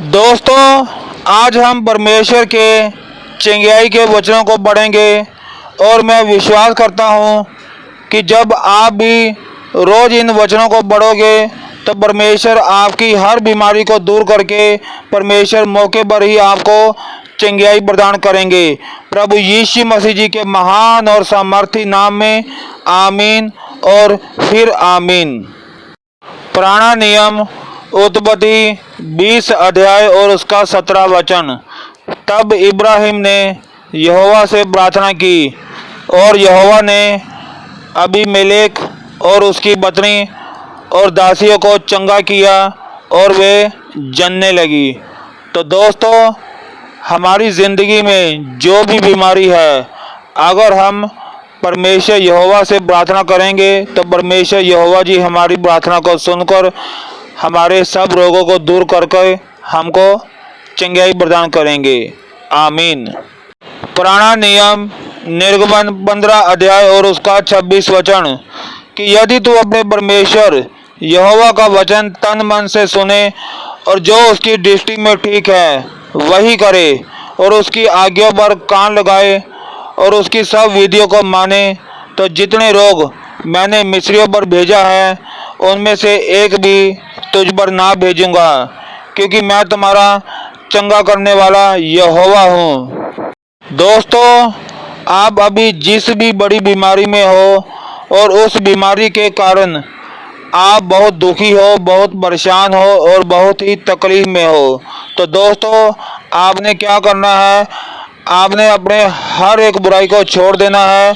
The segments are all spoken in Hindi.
दोस्तों, आज हम परमेश्वर के चंगियाई के वचनों को पढ़ेंगे और मैं विश्वास करता हूँ कि जब आप भी रोज़ इन वचनों को पढ़ोगे तो परमेश्वर आपकी हर बीमारी को दूर करके परमेश्वर मौके पर ही आपको चंगियाई प्रदान करेंगे। प्रभु यीशु मसीह जी के महान और सामर्थी नाम में आमीन और फिर आमीन। पुराना नियम उत्पत्ति 20 अध्याय और उसका 17 वचन। तब इब्राहिम ने यहोवा से प्रार्थना की और यहोवा ने अबीमेलेक और उसकी पत्नी और दासियों को चंगा किया और वे जनने लगी। तो दोस्तों, हमारी ज़िंदगी में जो भी बीमारी है, अगर हम परमेश्वर यहोवा से प्रार्थना करेंगे तो परमेश्वर यहोवा जी हमारी प्रार्थना को सुनकर हमारे सब रोगों को दूर करके हमको चंगाई प्रदान करेंगे। आमीन। पुराना नियम निर्गमन 15 अध्याय और उसका 26 वचन कि यदि तू अपने परमेश्वर यहोवा का वचन तन मन से सुने और जो उसकी दृष्टि में ठीक है वही करे और उसकी आज्ञा पर कान लगाए और उसकी सब विधियों को माने, तो जितने रोग मैंने मिस्रियों पर भेजा है उनमें से एक भी तुझ पर ना भेजूंगा, क्योंकि मैं तुम्हारा चंगा करने वाला यहोवा हूँ। दोस्तों, आप अभी जिस भी बड़ी बीमारी में हो और उस बीमारी के कारण आप बहुत दुखी हो, बहुत परेशान हो और बहुत ही तकलीफ में हो, तो दोस्तों आपने क्या करना है, आपने अपने हर एक बुराई को छोड़ देना है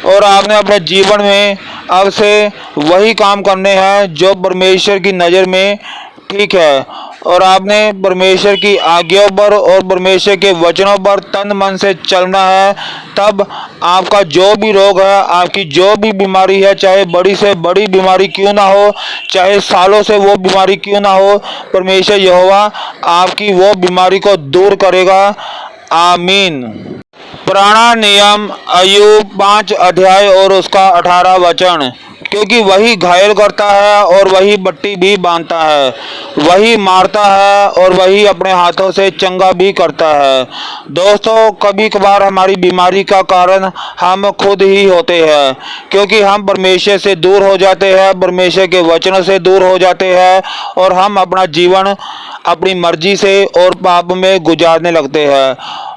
और आपने अपने जीवन में अब से वही काम करने हैं जो परमेश्वर की नज़र में ठीक है, और आपने परमेश्वर की आज्ञाओं पर और परमेश्वर के वचनों पर तन मन से चलना है। तब आपका जो भी रोग है, आपकी जो भी बीमारी है, चाहे बड़ी से बड़ी बीमारी क्यों ना हो, चाहे सालों से वो बीमारी क्यों ना हो, परमेश्वर यहोवा आपकी वो बीमारी को दूर करेगा। आमीन। पुराना नियम अय्यूब 5 अध्याय और उसका 18 वचन क्योंकि वही घायल करता है और वही पट्टी भी बांधता है, वही मारता है और वही अपने हाथों से चंगा भी करता है। दोस्तों, कभी कभार हमारी बीमारी का कारण हम खुद ही होते हैं, क्योंकि हम परमेश्वर से दूर हो जाते हैं, परमेश्वर के वचनों से दूर हो जाते हैं और हम अपना जीवन अपनी मर्जी से और पाप में गुजारने लगते हैं।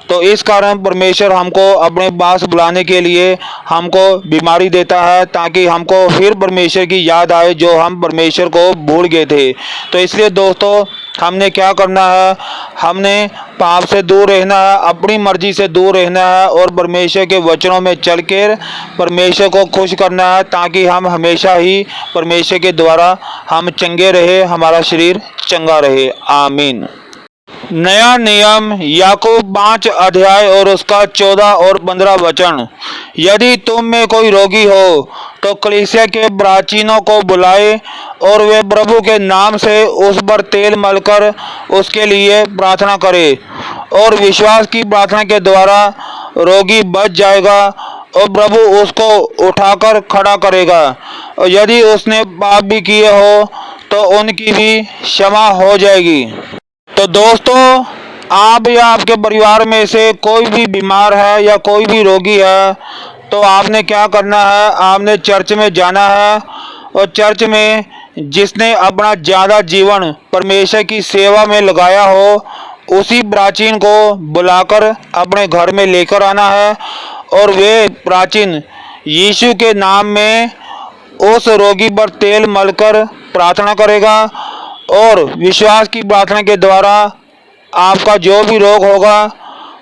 तो इस कारण परमेश्वर हमको अपने पास बुलाने के लिए हमको बीमारी देता है, ताकि हमको फिर परमेश्वर की याद आए जो हम परमेश्वर को भूल गए थे। तो इसलिए दोस्तों, हमने क्या करना है, हमने पाप से दूर रहना है, अपनी मर्जी से दूर रहना है और परमेश्वर के वचनों में चलकर परमेश्वर को खुश करना है, ताकि हम हमेशा ही परमेश्वर के द्वारा हम चंगे रहे, हमारा शरीर चंगा रहे। आमीन। नया नियम याकूब 5 अध्याय और उसका 14 और 15 वचन। यदि तुम में कोई रोगी हो तो कलीसिया के प्राचीनों को बुलाए और वे प्रभु के नाम से उस पर तेल मलकर उसके लिए प्रार्थना करे, और विश्वास की प्रार्थना के द्वारा रोगी बच जाएगा और प्रभु उसको उठाकर खड़ा करेगा। और यदि उसने पाप भी किए हो तो उनकी भी क्षमा हो जाएगी। तो दोस्तों, आप या आपके परिवार में से कोई भी बीमार है या कोई भी रोगी है, तो आपने क्या करना है, आपने चर्च में जाना है और चर्च में जिसने अपना ज़्यादा जीवन परमेश्वर की सेवा में लगाया हो उसी प्राचीन को बुलाकर अपने घर में लेकर आना है, और वे प्राचीन यीशु के नाम में उस रोगी पर तेल मलकर प्रार्थना करेगा और विश्वास की प्रार्थना के द्वारा आपका जो भी रोग होगा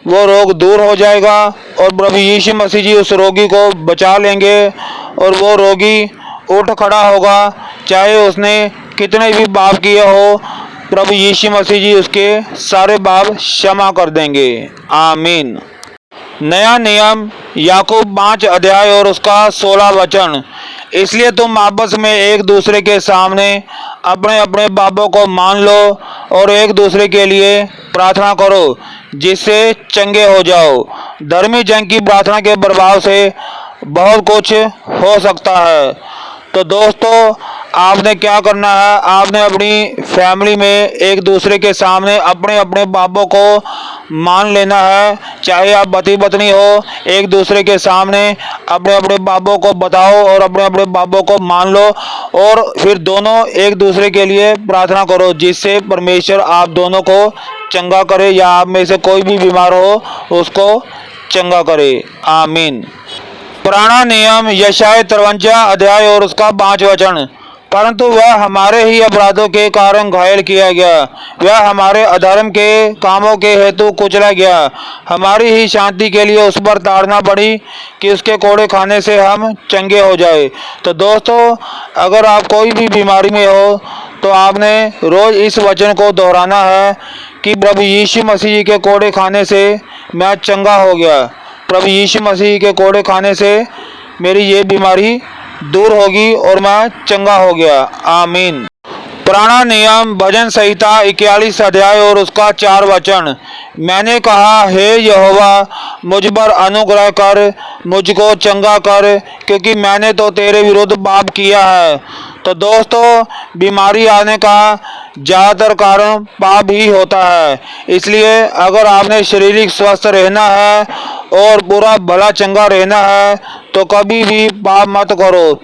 वो रोग दूर हो जाएगा और प्रभु यीशु मसीह जी उस रोगी को बचा लेंगे और वो रोगी उठ खड़ा होगा, चाहे उसने कितने भी पाप किए हो, प्रभु यीशु मसीह जी उसके सारे पाप क्षमा कर देंगे। आमीन। नया नियम याकूब 5 अध्याय और उसका 16 वचन। इसलिए तुम आपस में एक दूसरे के सामने अपने अपने पापों को मान लो और एक दूसरे के लिए प्रार्थना करो, जिससे चंगे हो जाओ। धर्मी जन की प्रार्थना के प्रभाव से बहुत कुछ हो सकता है। तो दोस्तों आपने क्या करना है, आपने अपनी फैमिली में एक दूसरे के सामने अपने अपने बापों को मान लेना है। चाहे आप पति पत्नी हो, एक दूसरे के सामने अपने अपने बापों को बताओ और अपने अपने बापों को मान लो और फिर दोनों एक दूसरे के लिए प्रार्थना करो, जिससे परमेश्वर आप दोनों को चंगा करे या आप में से कोई भी बीमार हो उसको चंगा करे। आमीन। पुराना नियम यशायाह 53 अध्याय और उसका 5 वचन। परंतु वह हमारे ही अपराधों के कारण घायल किया गया, वह हमारे अधर्म के कामों के हेतु कुचला गया, हमारी ही शांति के लिए उस पर ताड़ना पड़ी कि उसके कोड़े खाने से हम चंगे हो जाए। तो दोस्तों अगर आप कोई भी बीमारी में हो तो आपने रोज़ इस वचन को दोहराना है कि प्रभु यीशु मसीह जी के कोड़े खाने से मैं चंगा हो गया, प्रभु यीशु मसीह के कोड़े खाने से मेरी ये बीमारी दूर होगी और मैं चंगा हो गया। आमीन। पुराना नियम भजन संहिता 41 अध्याय और उसका 4 वचन। मैंने कहा, हे यहोवा मुझ पर अनुग्रह कर, मुझको चंगा कर, क्योंकि मैंने तो तेरे विरुद्ध पाप किया है। तो दोस्तों बीमारी आने का ज़्यादातर कारण पाप ही होता है, इसलिए अगर आपने शारीरिक स्वस्थ रहना है और पूरा भला चंगा रहना है तो कभी भी पाप मत करो।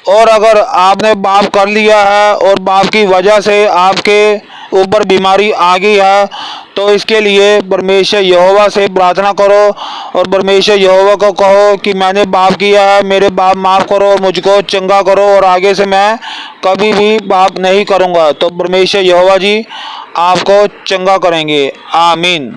और अगर आपने पाप कर लिया है और पाप की वजह से आपके ऊपर बीमारी आ गई है तो इसके लिए परमेश्वर यहोवा से प्रार्थना करो और परमेश्वर यहोवा को कहो कि मैंने पाप किया है, मेरे पाप माफ़ करो, मुझको चंगा करो और आगे से मैं कभी भी पाप नहीं करूँगा। तो परमेश्वर यहोवा जी आपको चंगा करेंगे। आमीन।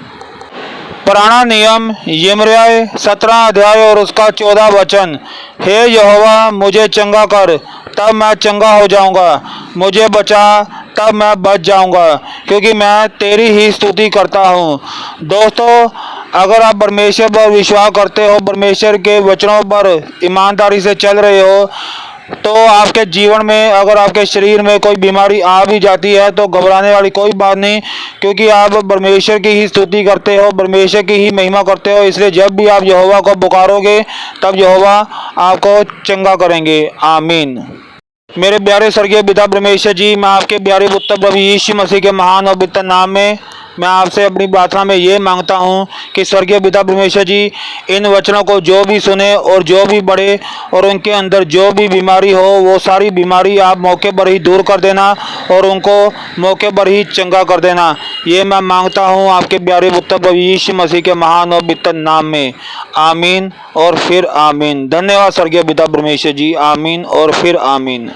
पुराना नियम यिर्मयाह 17 अध्याय और उसका 14 वचन। हे यहोवा मुझे चंगा कर, तब मैं चंगा हो जाऊंगा, मुझे बचा तब मैं बच जाऊंगा, क्योंकि मैं तेरी ही स्तुति करता हूँ। दोस्तों अगर आप परमेश्वर पर विश्वास करते हो, परमेश्वर के वचनों पर ईमानदारी से चल रहे हो, तो आपके जीवन में अगर आपके शरीर में कोई बीमारी आ भी जाती है तो घबराने वाली कोई बात नहीं, क्योंकि आप परमेश्वर की ही स्तुति करते हो, परमेश्वर की ही महिमा करते हो। इसलिए जब भी आप यहोवा को पुकारोगे तब यहोवा आपको चंगा करेंगे। आमीन। मेरे प्यारे स्वर्गीय पिता परमेश्वर जी, मैं आपके प्यारे पुत्र प्रभु यीशु मसीह के महान और पवित्र नाम में मैं आपसे अपनी प्रार्थना में ये मांगता हूँ कि स्वर्गीय पिता परमेश्वर जी इन वचनों को जो भी सुने और जो भी पढ़े और उनके अंदर जो भी बीमारी हो वो सारी बीमारी आप मौके पर ही दूर कर देना और उनको मौके पर ही चंगा कर देना। ये मैं मांगता हूँ आपके प्यारे पुत्र प्रभु यीशु मसीह के महान और पवित्र नाम में। आमीन और फिर आमीन। धन्यवाद स्वर्गीय पिता परमेश्वर जी। आमीन और फिर आमीन।